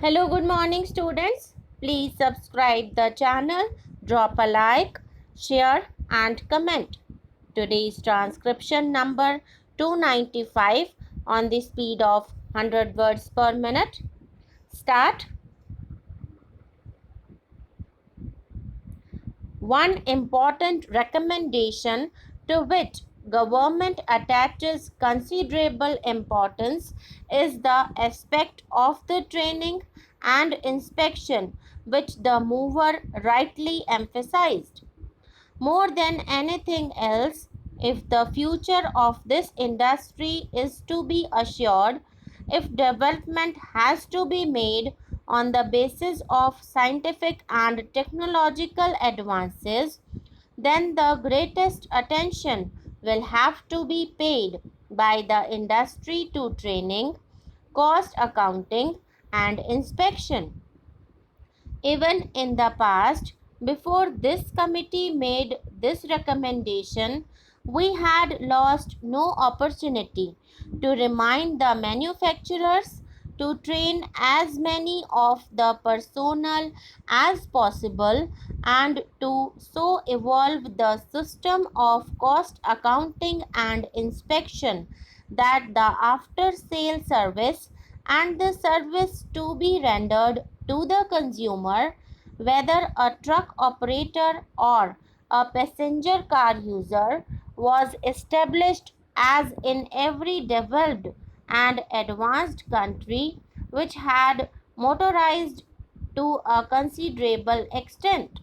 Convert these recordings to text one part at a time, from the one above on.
Hello, good morning students. Please subscribe the channel, drop a like, share and comment. Today's transcription number 295 on the speed of 100 words per minute. Start. One important recommendation to which government attaches considerable importance is the aspect of the training and inspection which the mover rightly emphasized. More than anything else, if the future of this industry is to be assured, if development has to be made on the basis of scientific and technological advances, then the greatest attention will have to be paid by the industry to training, cost accounting, and inspection. Even in the past, before this committee made this recommendation, we had lost no opportunity to remind the manufacturers to train as many of the personnel as possible and to so evolve the system of cost accounting and inspection that the after sale service and the service to be rendered to the consumer, whether a truck operator or a passenger car user, was established as in every developed and advanced country which had motorized to a considerable extent.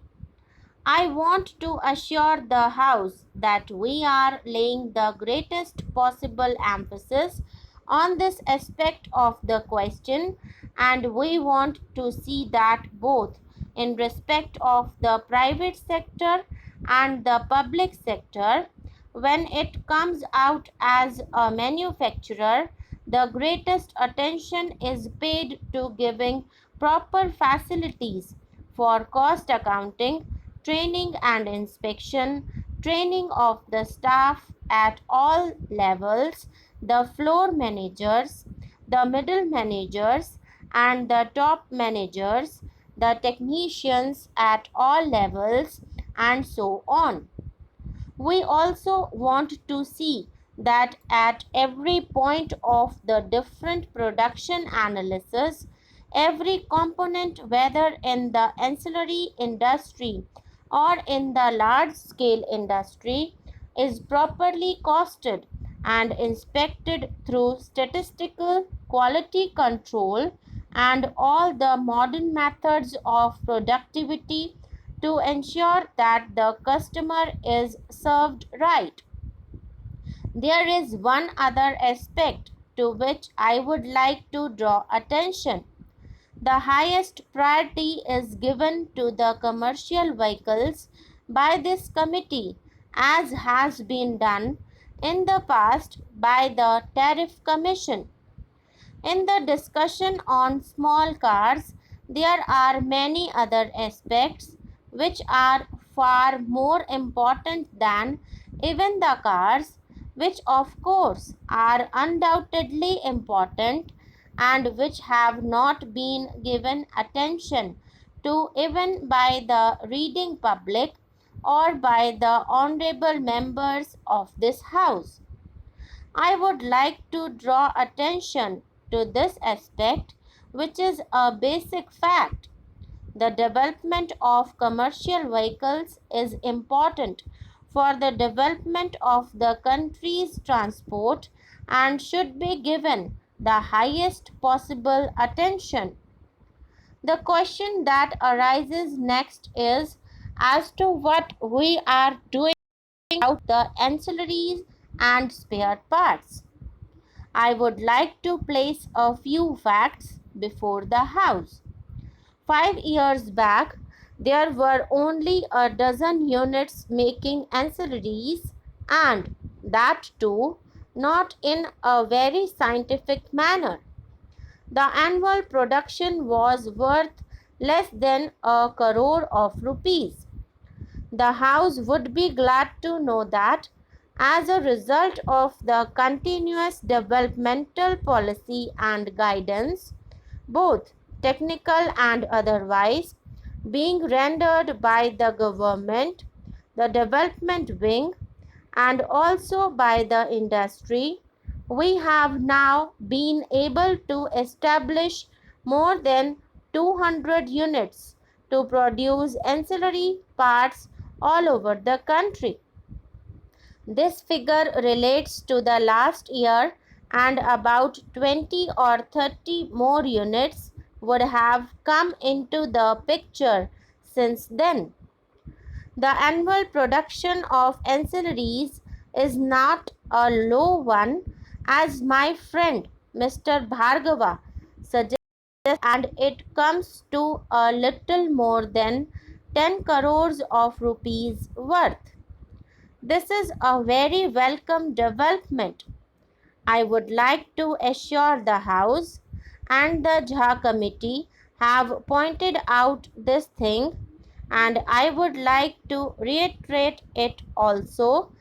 I want to assure the House that we are laying the greatest possible emphasis on this aspect of the question, and we want to see that both in respect of the private sector and the public sector, when it comes out as a manufacturer, the greatest attention is paid to giving proper facilities for cost accounting, training and inspection, training of the staff at all levels, the floor managers, the middle managers, and the top managers, the technicians at all levels, and so on. We also want to see that at every point of the different production analysis, every component, whether in the ancillary industry or in the large scale industry, is properly costed and inspected through statistical quality control and all the modern methods of productivity to ensure that the customer is served right. There is one other aspect to which I would like to draw attention. The highest priority is given to the commercial vehicles by this committee, as has been done in the past by the Tariff Commission. In the discussion on small cars, there are many other aspects which are far more important than even the cars, which of course are undoubtedly important and which have not been given attention to even by the reading public or by the honorable members of this House. I would like to draw attention to this aspect, which is a basic fact. The development of commercial vehicles is important for the development of the country's transport and should be given the highest possible attention. The question that arises next is as to what we are doing about the ancillaries and spare parts. I would like to place a few facts before the House. 5 years back, there were only a dozen units making ancillaries, and that too not in a very scientific manner. The annual production was worth less than a crore of rupees. The House would be glad to know that as a result of the continuous developmental policy and guidance, both technical and otherwise, being rendered by the government, the development wing, and also by the industry, we have now been able to establish more than 200 units to produce ancillary parts all over the country. This figure relates to the last year, and about 20 or 30 more units would have come into the picture since then. The annual production of ancillaries is not a low one, as my friend Mr. Bhargava suggests, and it comes to a little more than 10 crores of rupees worth. This is a very welcome development. I would like to assure the House and the Jha committee have pointed out this thing, and I would like to reiterate it also,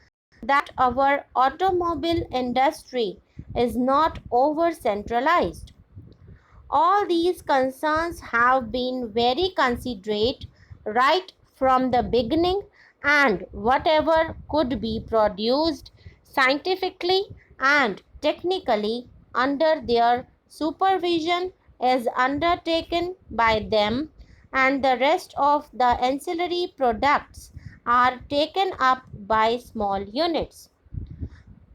that our automobile industry is not over centralized. All these concerns have been very considerate right from the beginning, and whatever could be produced scientifically and technically under their supervision is undertaken by them, and the rest of the ancillary products are taken up by small units.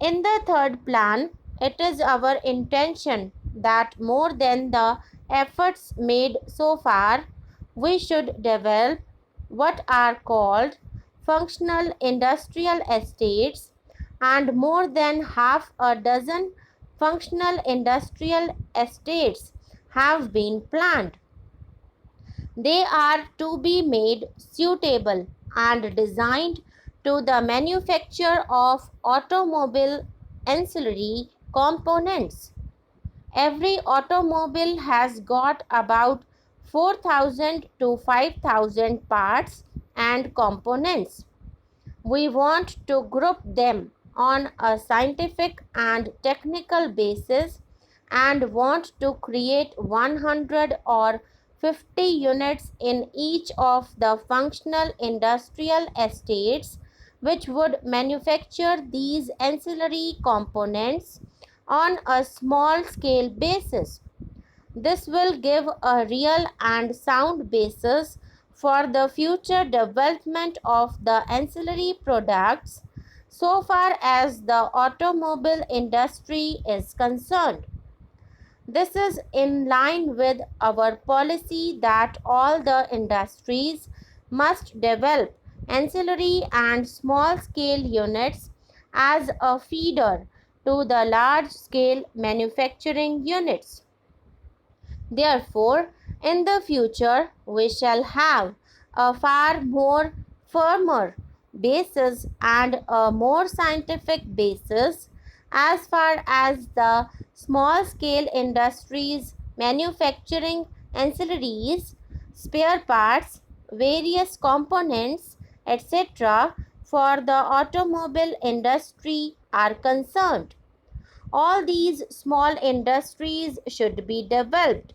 In the third plan, it is our intention that more than the efforts made so far, we should develop what are called functional industrial estates, and more than half a dozen functional industrial estates have been planned. They are to be made suitable and designed to the manufacture of automobile ancillary components. Every automobile has got about 4,000 to 5,000 parts and components. We want to group them on a scientific and technical basis, and want to create 100 or 50 units in each of the functional industrial estates, which would manufacture these ancillary components on a small scale basis. This will give a real and sound basis for the future development of the ancillary products so far as the automobile industry is concerned. This is in line with our policy that all the industries must develop ancillary and small scale units as a feeder to the large scale manufacturing units. Therefore, in the future, we shall have a far more firmer basis and a more scientific basis as far as the small scale industries manufacturing ancillaries, spare parts, various components, etc. for the automobile industry are concerned. All these small industries should be developed